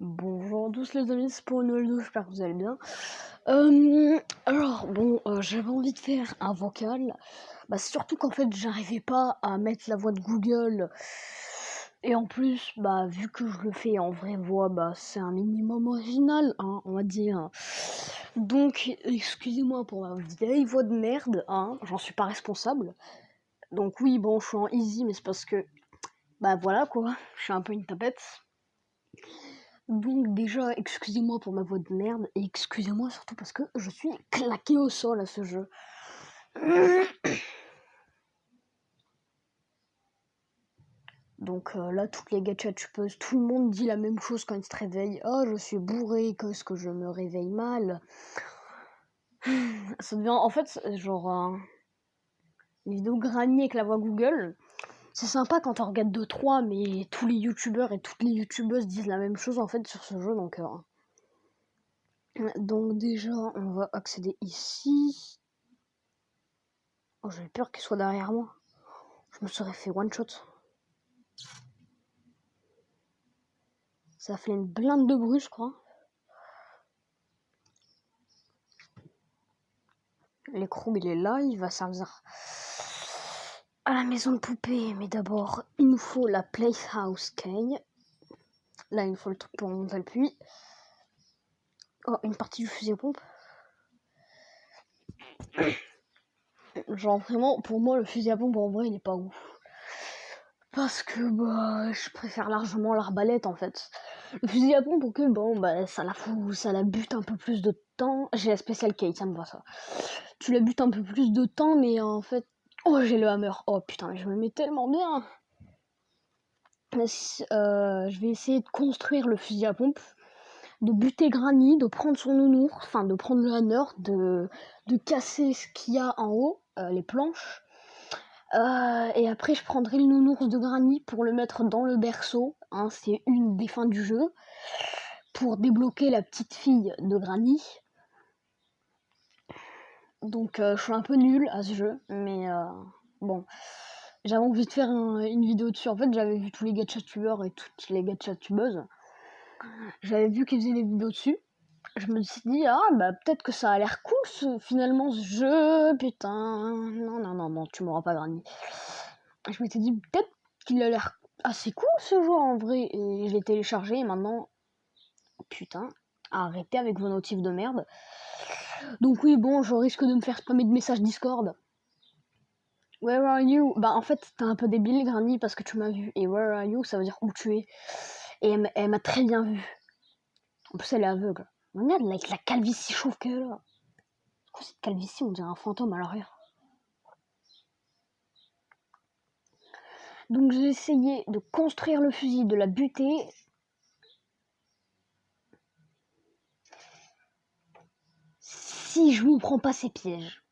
Bonjour à tous les amis, c'est pour une nouvelle vidéo, j'espère que vous allez bien. J'avais envie de faire un vocal, surtout qu'en fait j'arrivais pas à mettre la voix de Google, et en plus, vu que je le fais en vraie voix, c'est un minimum original, hein, on va dire. Donc, excusez-moi pour ma vieille voix de merde, hein, j'en suis pas responsable. Donc oui, bon, je suis en easy, mais c'est parce que, voilà quoi, je suis un peu une tapette. Donc déjà, excusez-moi pour ma voix de merde, et excusez-moi surtout parce que je suis claqué au sol à ce jeu. Donc là, toutes les gachas-tupeuses, tout le monde dit la même chose quand il se réveille. Oh, je suis bourré, qu'est-ce que je me réveille mal. Ça devient, en fait, genre, une vidéo granier avec la voix Google. C'est sympa quand on regarde 2-3, mais tous les youtubeurs et toutes les youtubeuses disent la même chose en fait sur ce jeu, donc déjà, on va accéder ici. Oh, j'avais peur qu'il soit derrière moi. Je me serais fait one shot. Ça a fait une blinde de bruit, je crois. L'écrou, il est là, il va servir à la maison de poupée. Mais d'abord, il nous faut la Playhouse Key. Là, il nous faut le truc pour monter le puits. Oh, une partie du fusil à pompe. Genre, vraiment, pour moi, le fusil à pompe, en vrai, il est pas ouf. Parce que, je préfère largement l'arbalète, en fait. Le fusil à pompe, ok, ça la fout, ça la bute un peu plus de temps. J'ai la Special Key, ça me va, ça. Tu la butes un peu plus de temps, mais en fait... Oh, j'ai le hammer. Oh, putain, mais je me mets tellement bien. Je vais essayer de construire le fusil à pompe, de buter Granny, de prendre son nounours, enfin de prendre le hammer, de casser ce qu'il y a en haut, les planches. Et après, je prendrai le nounours de Granny pour le mettre dans le berceau. Hein, c'est une des fins du jeu. Pour débloquer la petite fille de Granny. Donc, je suis un peu nulle à ce jeu, mais bon. J'avais envie de faire une vidéo dessus. En fait, j'avais vu tous les gachas-tubeurs et toutes les gachas-tubeuses. J'avais vu qu'ils faisaient des vidéos dessus. Je me suis dit, peut-être que ça a l'air cool finalement ce jeu, putain. Non, tu m'auras pas Granny. Je m'étais dit, peut-être qu'il a l'air assez cool ce jeu en vrai. Et je l'ai téléchargé et maintenant, putain, arrêtez avec vos notifs de merde. Donc oui, bon, je risque de me faire spammer de messages Discord. Where are you? En fait, t'es un peu débile, Granny, parce que tu m'as vu. Et where are you, ça veut dire où tu es. Et elle m'a très bien vu. En plus, elle est aveugle. Regarde, avec la calvitie chauve qu'elle a. C'est quoi cette calvitie? On dirait un fantôme à l'arrière. Donc, j'ai essayé de construire le fusil, de la buter. Si je ne prends pas ces pièges.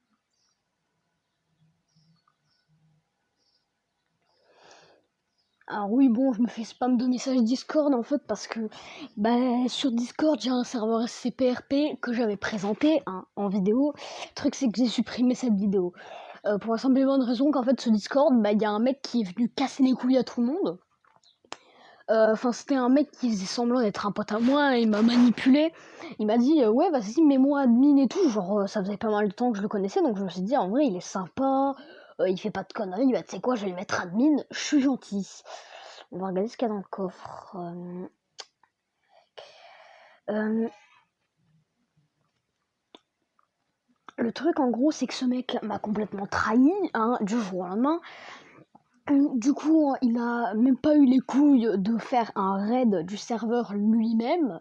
Alors oui, bon, je me fais spam de messages Discord en fait parce que sur Discord j'ai un serveur SCPRP que j'avais présenté en vidéo. Le truc c'est que j'ai supprimé cette vidéo pour la simple et bonne raison qu'en fait ce Discord, il y a un mec qui est venu casser les couilles à tout le monde. Enfin, c'était un mec qui faisait semblant d'être un pote à moi, il m'a manipulé. Il m'a dit ouais, vas-y, mets-moi admin et tout. Genre, ça faisait pas mal de temps que je le connaissais, donc je me suis dit en vrai, il est sympa, il fait pas de conneries. Tu sais quoi, je vais le mettre admin, je suis gentil. On va regarder ce qu'il y a dans le coffre. Le truc en gros, c'est que ce mec m'a complètement trahi du jour au lendemain. Du coup, il a même pas eu les couilles de faire un raid du serveur lui-même.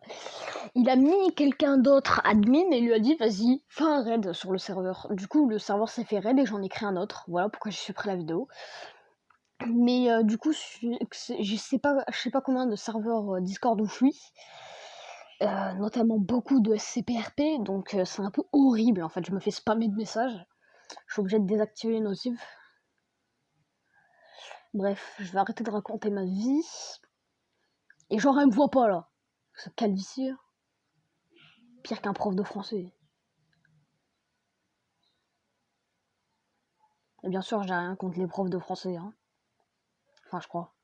Il a mis quelqu'un d'autre admin et lui a dit vas-y, fais un raid sur le serveur. Du coup, le serveur s'est fait raid et j'en ai créé un autre. Voilà pourquoi j'ai supprimé la vidéo. Mais du coup, je sais pas combien de serveurs Discord où je suis. Notamment beaucoup de SCPRP, donc c'est un peu horrible en fait. Je me fais spammer de messages. Je suis obligée de désactiver les notifs. Bref, je vais arrêter de raconter ma vie. Et genre, elle me voit pas là. Ce calvitie. Pire qu'un prof de français. Et bien sûr, j'ai rien contre les profs de français. Enfin, je crois.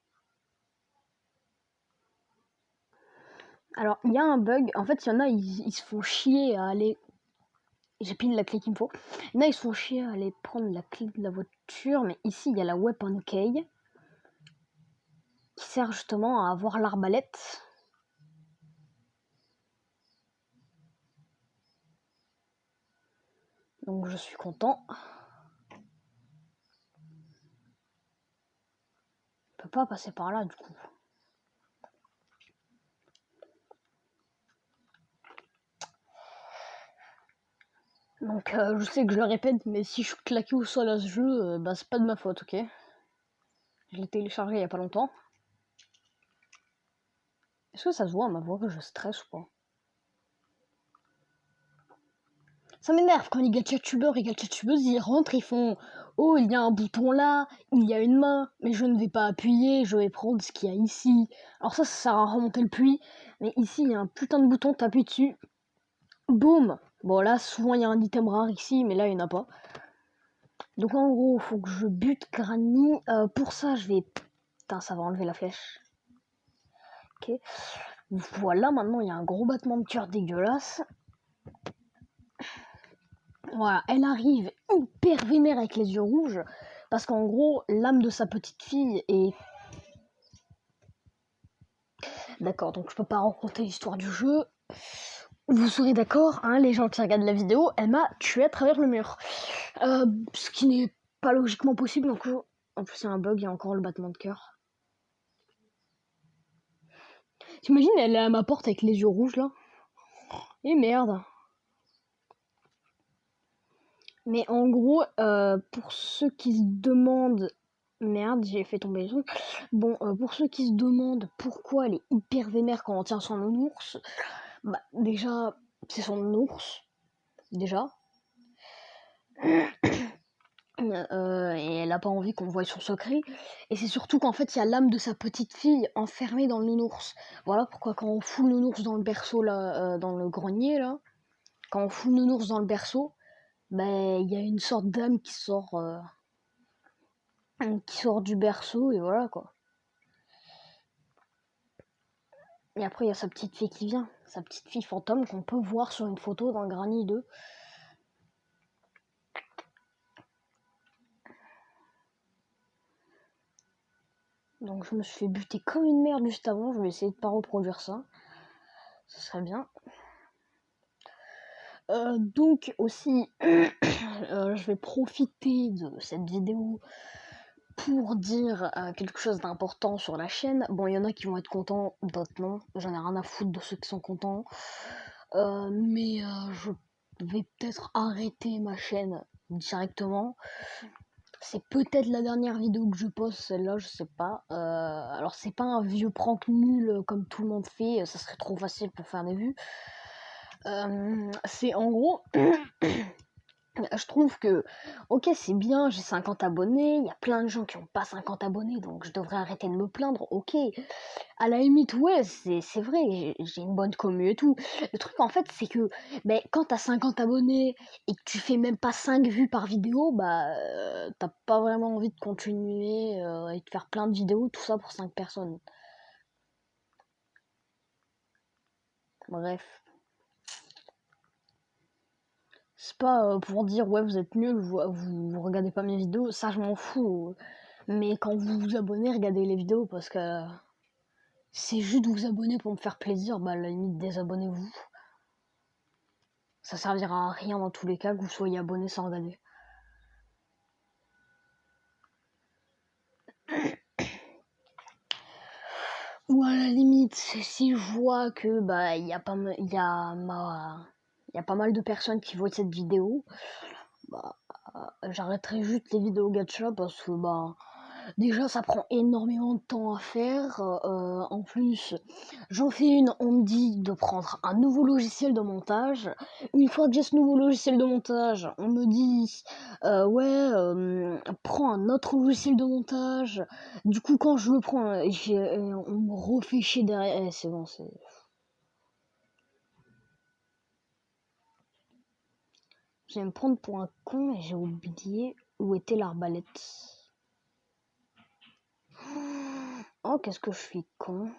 Alors, il y a un bug. En fait, il y en a, ils se font chier à aller. J'ai pile la clé qu'il me faut. Il y en a, ils se font chier à aller prendre la clé de la voiture. Mais ici, il y a la weapon key qui sert justement à avoir l'arbalète. Donc, je suis content. Je peux pas passer par là, du coup. Donc, je sais que je le répète, mais si je suis claqué au sol à ce jeu, bah, c'est pas de ma faute, ok? Je l'ai téléchargé il y a pas longtemps. Est-ce que ça se voit à ma voix que je stresse ou pas? Ça m'énerve quand les gatchatubeurs et gatchatubeuses ils rentrent, ils font oh, il y a un bouton là, il y a une main, mais je ne vais pas appuyer, je vais prendre ce qu'il y a ici. Alors ça sert à remonter le puits, mais ici il y a un putain de bouton, t'appuies dessus, boum. Bon là souvent il y a un item rare ici, mais là il n'y en a pas. Donc en gros, faut que je bute Granny. Pour ça je vais... Putain, ça va enlever la flèche. Ok. Voilà, maintenant il y a un gros battement de cœur dégueulasse. Voilà, elle arrive hyper vénère avec les yeux rouges, parce qu'en gros, l'âme de sa petite fille est... D'accord, donc je peux pas raconter l'histoire du jeu. Vous serez d'accord, hein, les gens qui regardent la vidéo, elle m'a tué à travers le mur. Ce qui n'est pas logiquement possible, donc... En plus, il y a un bug, il y a encore le battement de cœur. T'imagines, elle est à ma porte avec les yeux rouges, là? Et merde. Mais en gros, pour ceux qui se demandent... Merde, j'ai fait tomber le truc. Bon, pour ceux qui se demandent pourquoi elle est hyper vénère quand on tient son ours, bah déjà, c'est son ours, déjà. Et elle a pas envie qu'on voie son secret. Et c'est surtout qu'en fait, il y a l'âme de sa petite fille enfermée dans le nounours. Voilà pourquoi quand on fout le nounours dans le berceau, là, dans le grenier, là, quand on fout le nounours dans le berceau, ben, il y a une sorte d'âme qui sort du berceau, et voilà, quoi. Et après, il y a sa petite fille qui vient. Sa petite fille fantôme qu'on peut voir sur une photo dans Granny 2. Donc je me suis fait buter comme une merde juste avant. Je vais essayer de pas reproduire ça. Ce serait bien. Donc aussi, je vais profiter de cette vidéo pour dire quelque chose d'important sur la chaîne. Bon, il y en a qui vont être contents, d'autres non. J'en ai rien à foutre de ceux qui sont contents. Mais je vais peut-être arrêter ma chaîne directement. C'est peut-être la dernière vidéo que je poste, celle-là, je sais pas. Alors c'est pas un vieux prank nul comme tout le monde fait, ça serait trop facile pour faire des vues. C'est en gros, je trouve que, ok, c'est bien, j'ai 50 abonnés, il y a plein de gens qui ont pas 50 abonnés, donc je devrais arrêter de me plaindre, ok. À la limite, ouais, c'est vrai, j'ai une bonne commu et tout. Le truc, en fait, c'est que quand t'as 50 abonnés et que tu fais même pas 5 vues par vidéo, bah, t'as pas vraiment envie de continuer et de faire plein de vidéos, tout ça pour 5 personnes. Bref. C'est pas pour dire, ouais, vous êtes nuls, vous regardez pas mes vidéos, ça, je m'en fous. Mais quand vous vous abonnez, regardez les vidéos parce que c'est juste vous abonner pour me faire plaisir, bah, à la limite, désabonnez-vous. Ça servira à rien dans tous les cas que vous soyez abonné sans regarder. Ou à la limite, si je vois que bah il y a pas mal, il y a pas mal de personnes qui voient cette vidéo, bah j'arrêterai juste les vidéos gacha parce que bah déjà ça prend énormément de temps à faire. En plus, j'en fais une, on me dit de prendre un nouveau logiciel de montage. Une fois que j'ai ce nouveau logiciel de montage, on me dit ouais, prends un autre logiciel de montage. Du coup, quand je le prends, on me refait chier derrière. C'est bon, c'est... Je vais me prendre pour un con et j'ai oublié où était l'arbalète. Oh, qu'est-ce que je suis con.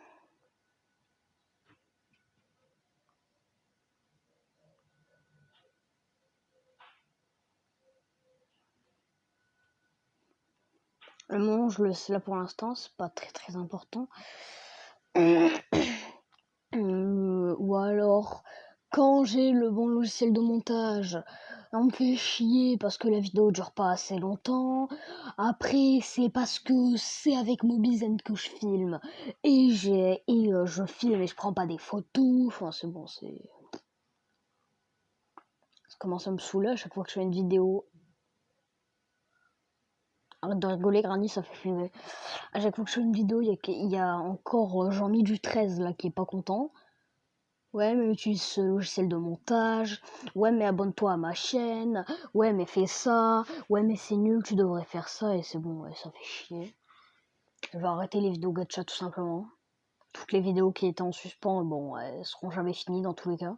Le moment où je le laisse là pour l'instant, c'est pas très important. Ou alors, quand j'ai le bon logiciel de montage, on me fait chier parce que la vidéo dure pas assez longtemps. Après, c'est parce que c'est avec Mobizen que je filme et je filme et je prends pas des photos. Enfin, c'est bon, ça commence à me saouler à chaque fois que je fais une vidéo. Arrête de rigoler, Granny, ça fait flipper. À chaque fois que je fais une vidéo, il y a encore Jean-Mi du 13 là qui est pas content. Ouais, mais utilise ce logiciel de montage. Ouais, mais abonne-toi à ma chaîne. Ouais, mais fais ça. Ouais, mais c'est nul, tu devrais faire ça. Et c'est bon, ouais, ça fait chier. Je vais arrêter les vidéos gacha tout simplement. Toutes les vidéos qui étaient en suspens, bon, elles seront jamais finies dans tous les cas.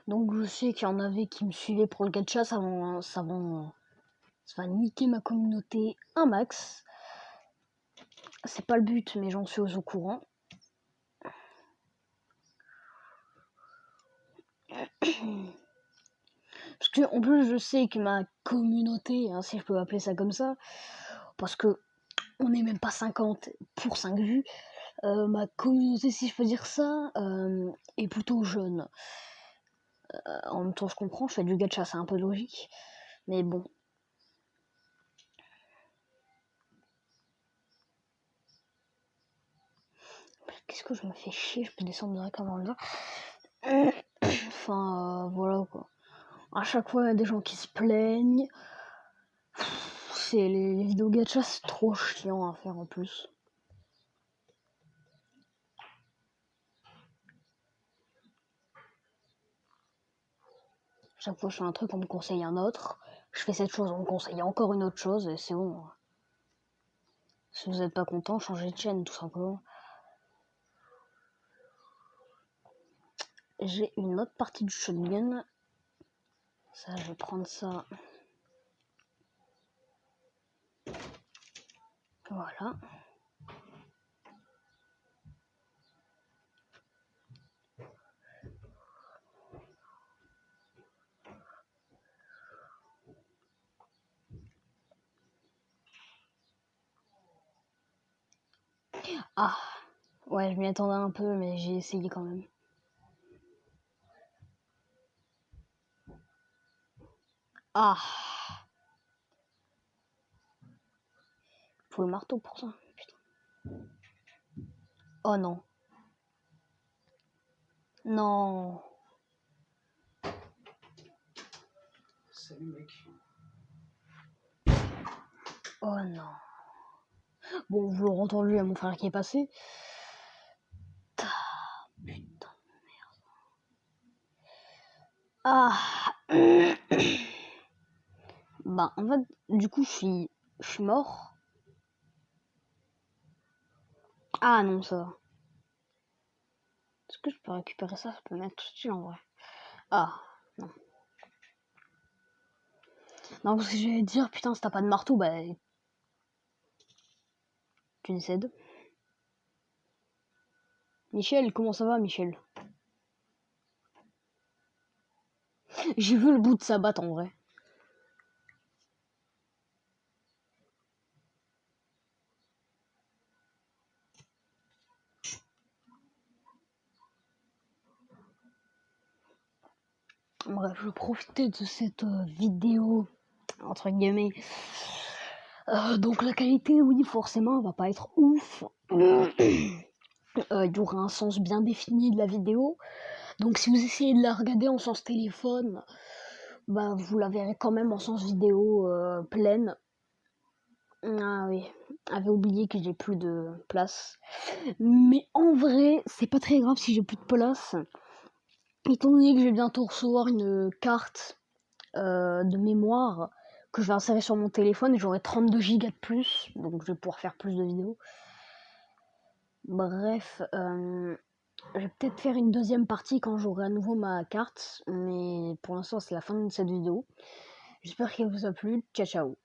Donc je sais qu'il y en avait qui me suivaient pour le gacha, ça va niquer ma communauté un max. C'est pas le but, mais j'en suis au courant. Parce que en plus je sais que ma communauté, hein, si je peux appeler ça comme ça, parce que on n'est même pas 50 pour 5 vues, ma communauté, si je peux dire ça, est plutôt jeune. En même temps je comprends, je fais du gacha, c'est un peu logique, mais bon. Qu'est-ce que je me fais chier, je peux descendre direct avant le dire. Enfin, voilà quoi. À chaque fois, il y a des gens qui se plaignent. C'est les vidéos gacha, c'est trop chiant à faire en plus. Chaque fois que je fais un truc, on me conseille un autre. Je fais cette chose, on me conseille encore une autre chose, et c'est bon. Si vous n'êtes pas content, changez de chaîne, tout simplement. J'ai une autre partie du shotgun. Ça, je vais prendre ça. Voilà. Ah, ouais, je m'y attendais un peu, mais j'ai essayé quand même. Ah, faut le marteau pour ça. Putain. Oh non. Non. Salut mec. Oh non. Bon, vous l'aurez entendu, il y a mon frère qui est passé. Putain de merde. Ah. Bah, en fait, du coup, je suis mort. Ah non, ça va. Est-ce que je peux récupérer ça? Ça peut mettre tout de suite en vrai. Ah, non. Non, parce que j'allais dire, putain, si t'as pas de marteau, bah. Tu décèdes. Michel, comment ça va, Michel? J'ai vu le bout de sa batte en vrai. Bref, je profitais de cette vidéo, entre guillemets. Donc la qualité, oui, forcément, va pas être ouf. Il y aura un sens bien défini de la vidéo. Donc si vous essayez de la regarder en sens téléphone, bah vous la verrez quand même en sens vidéo pleine. Ah oui, j'avais oublié que j'ai plus de place. Mais en vrai, c'est pas très grave si j'ai plus de place. Étant donné que je vais bientôt recevoir une carte de mémoire que je vais insérer sur mon téléphone et j'aurai 32 Go de plus, donc je vais pouvoir faire plus de vidéos. Bref, je vais peut-être faire une deuxième partie quand j'aurai à nouveau ma carte, mais pour l'instant c'est la fin de cette vidéo. J'espère qu'elle vous a plu. Ciao ciao.